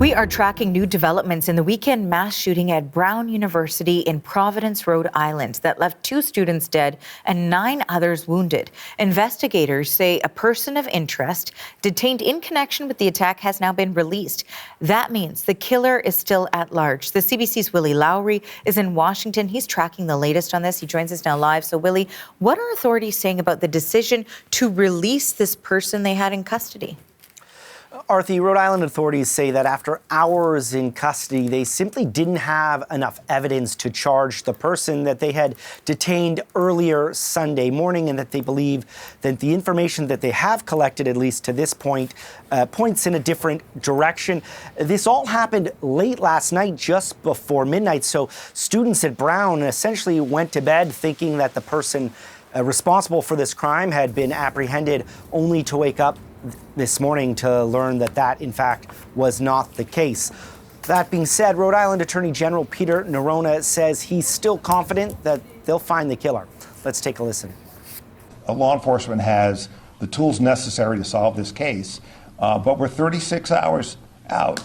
We are tracking new developments in the weekend mass shooting at Brown University in Providence, Rhode Island, that left 2 students dead and 9 others wounded. Investigators say a person of interest detained in connection with the attack has now been released. That means the killer is still at large. The CBC's Willy Lowry is in Washington. He's tracking the latest on this. He joins us now live. So, Willy, what are authorities saying about the decision to release this person they had in custody? Arthi, Rhode Island authorities say that after hours in custody, they simply didn't have enough evidence to charge the person that they had detained earlier Sunday morning, and that they believe that the information that they have collected, at least to this point, points in a different direction. This all happened late last night, just before midnight. So students at Brown essentially went to bed thinking that the person responsible for this crime had been apprehended, only to wake up this morning to learn that that, in fact, was not the case. That being said, Rhode Island Attorney General Peter Nerona says he's still confident that they'll find the killer. Let's take a listen. Law enforcement has the tools necessary to solve this case, but we're 36 hours out.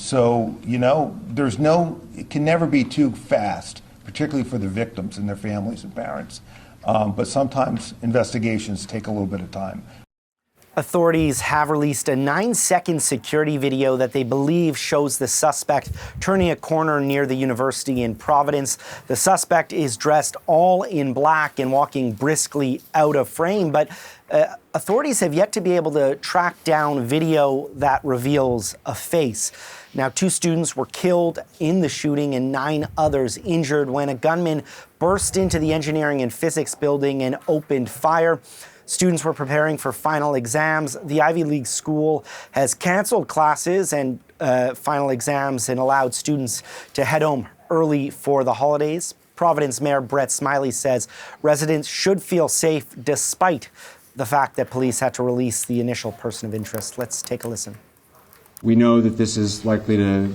So, it can never be too fast, particularly for the victims and their families and parents. But sometimes investigations take a little bit of time. Authorities have released a 9-second security video that they believe shows the suspect turning a corner near the university in Providence. The suspect is dressed all in black and walking briskly out of frame, but authorities have yet to be able to track down video that reveals a face. Now, 2 students were killed in the shooting and 9 others injured when a gunman burst into the engineering and physics building and opened fire. Students were preparing for final exams. The Ivy League school has canceled classes and final exams and allowed students to head home early for the holidays. Providence Mayor Brett Smiley says residents should feel safe despite the fact that police had to release the initial person of interest. Let's take a listen. We know that this is likely to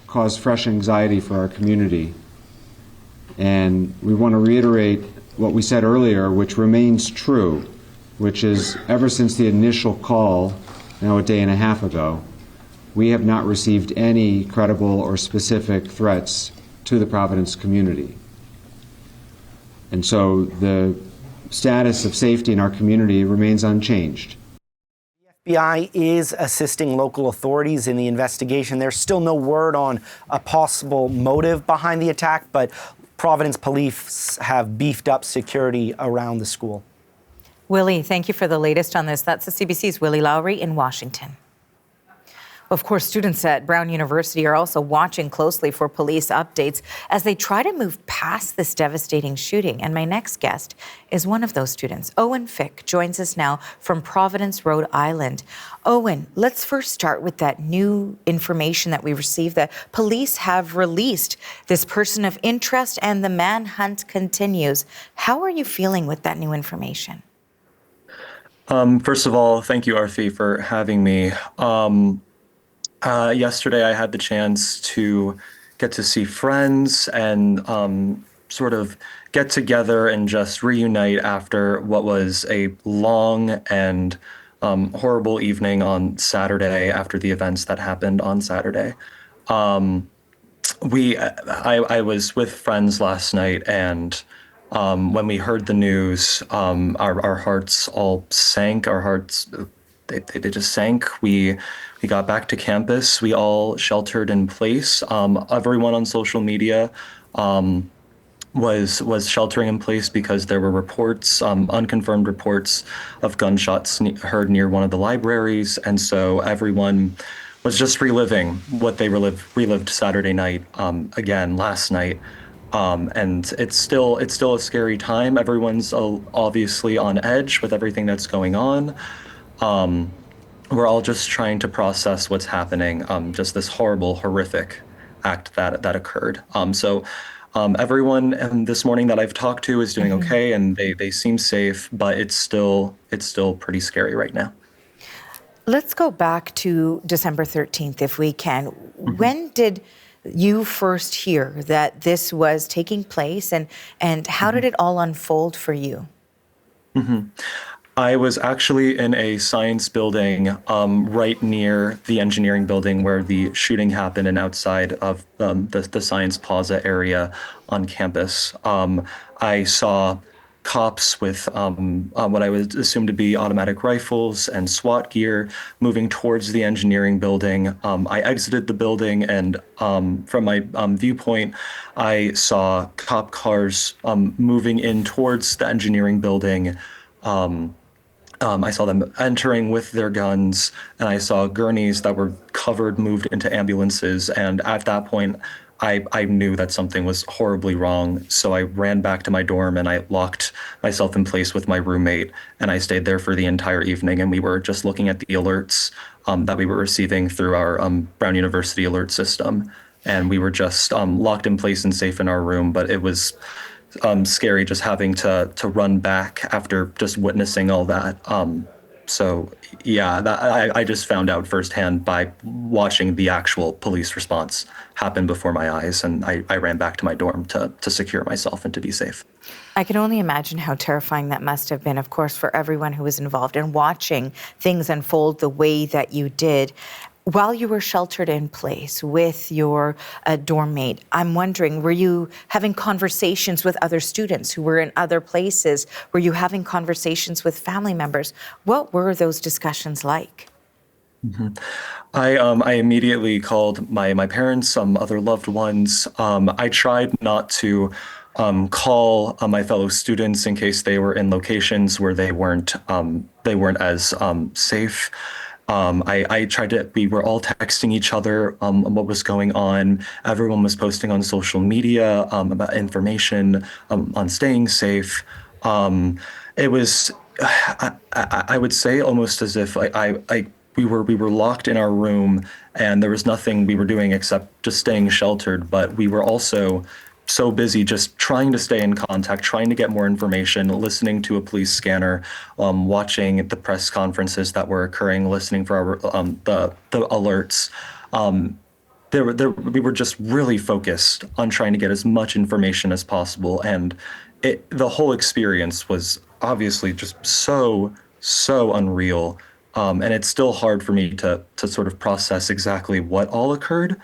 cause fresh anxiety for our community. And we want to reiterate what we said earlier, which remains true, which is ever since the initial call, now a day and a half ago, we have not received any credible or specific threats to the Providence community. And so the status of safety in our community remains unchanged. The FBI is assisting local authorities in the investigation. There's still no word on a possible motive behind the attack, but Providence police have beefed up security around the school. Willy, thank you for the latest on this. That's the CBC's Willy Lowry in Washington. Of course, students at Brown University are also watching closely for police updates as they try to move past this devastating shooting. And my next guest is one of those students. Owen Fick joins us now from Providence, Rhode Island. Owen, let's first start with that new information that we received that police have released this person of interest and the manhunt continues. How are you feeling with that new information? First of all, thank you, Arthi, for having me. Yesterday, I had the chance to get to see friends and sort of get together and just reunite after what was a long and horrible evening on Saturday after the events that happened on Saturday. I was with friends last night, and when we heard the news, our hearts all sank. Our hearts, they just sank. We got back to campus. We all sheltered in place. Everyone on social media was sheltering in place because there were reports, unconfirmed reports of gunshots heard near one of the libraries. And so everyone was just reliving what they relived Saturday night again last night. And it's still a scary time. Everyone's obviously on edge with everything that's going on. We're all just trying to process what's happening, just this horrible, horrific act that occurred. So everyone this morning that I've talked to is doing okay, and they seem safe, but it's still pretty scary right now. Let's go back to December 13th, if we can. When did you first hear that this was taking place, and how did it all unfold for you? I was actually in a science building right near the engineering building where the shooting happened and outside of the Science Plaza area on campus. I saw cops with what I would assume to be automatic rifles and SWAT gear moving towards the engineering building. I exited the building, and from my viewpoint, I saw cop cars moving in towards the engineering building. I saw them entering with their guns, and I saw gurneys that were covered moved into ambulances. And at that point, I knew that something was horribly wrong. So I ran back to my dorm and I locked myself in place with my roommate. And I stayed there for the entire evening. And we were just looking at the alerts that we were receiving through our Brown University alert system. And we were just locked in place and safe in our room. But it was scary just having to run back after just witnessing all that. So yeah, I just found out firsthand by watching the actual police response happen before my eyes, and I ran back to my dorm to secure myself and to be safe. I can only imagine how terrifying that must have been, of course, for everyone who was involved in watching things unfold the way that you did. While you were sheltered in place with your dorm mate, I'm wondering, were you having conversations with other students who were in other places? Were you having conversations with family members? What were those discussions like? Mm-hmm. I immediately called my parents, some other loved ones. I tried not to call my fellow students in case they were in locations where they weren't as safe. I tried to, we were all texting each other what was going on. Everyone was posting on social media about information on staying safe. It was, I would say almost as if we were locked in our room and there was nothing we were doing except just staying sheltered, but we were also so busy just trying to stay in contact, trying to get more information, listening to a police scanner, watching the press conferences that were occurring, listening for our, the alerts. We were just really focused on trying to get as much information as possible. And the whole experience was obviously just so unreal. And it's still hard for me to sort of process exactly what all occurred.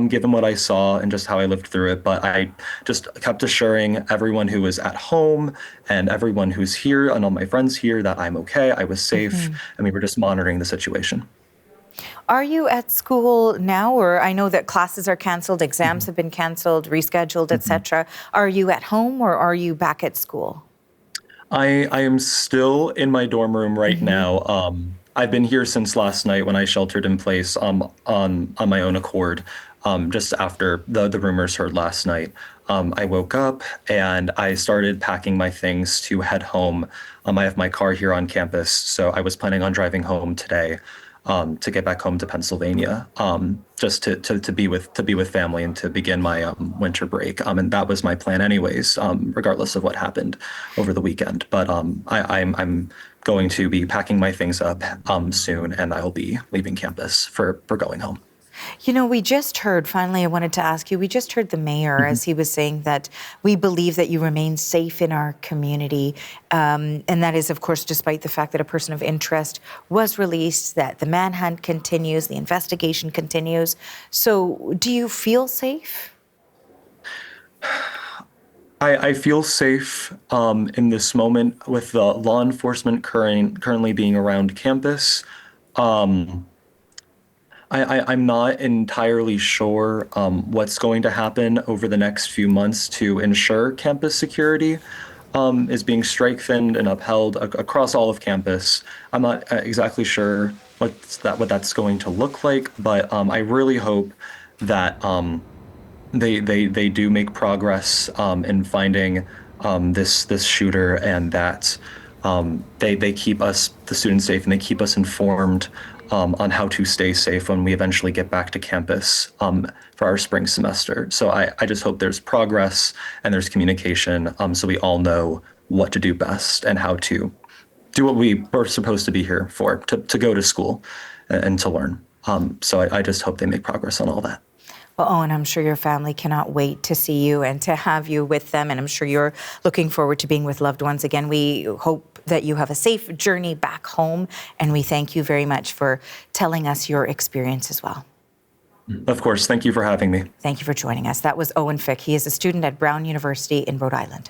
Given what I saw and just how I lived through it. But I just kept assuring everyone who was at home and everyone who's here and all my friends here that I'm okay, I was safe, and we were just monitoring the situation. Are you at school now? Or I know that classes are canceled, exams have been canceled, rescheduled, etc. Are you at home or are you back at school? I am still in my dorm room right now. I've been here since last night when I sheltered in place on my own accord. Just after the rumors heard last night. I woke up and I started packing my things to head home. I have my car here on campus, so I was planning on driving home today to get back home to Pennsylvania, just to be with family and to begin my winter break. And that was my plan anyways, regardless of what happened over the weekend. But I'm going to be packing my things up soon, and I'll be leaving campus for going home. You know, we just heard, finally, I wanted to ask you, we just heard the mayor as he was saying that we believe that you remain safe in our community. And that is, of course, despite the fact that a person of interest was released, that the manhunt continues, the investigation continues. So do you feel safe? I feel safe in this moment with the law enforcement currently being around campus. I'm not entirely sure what's going to happen over the next few months to ensure campus security is being strengthened and upheld across all of campus. I'm not exactly sure what that's going to look like, but I really hope that they do make progress in finding this shooter, and that they keep us, the students, safe, and they keep us informed on how to stay safe when we eventually get back to campus for our spring semester. So I just hope there's progress and there's communication, so we all know what to do best and how to do what we were supposed to be here for, to go to school and to learn. So I just hope they make progress on all that. Well, Owen, I'm sure your family cannot wait to see you and to have you with them, and I'm sure you're looking forward to being with loved ones again. We hope that you have a safe journey back home, and we thank you very much for telling us your experience as well. Of course. Thank you for having me. Thank you for joining us. That was Owen Fick. He is a student at Brown University in Rhode Island.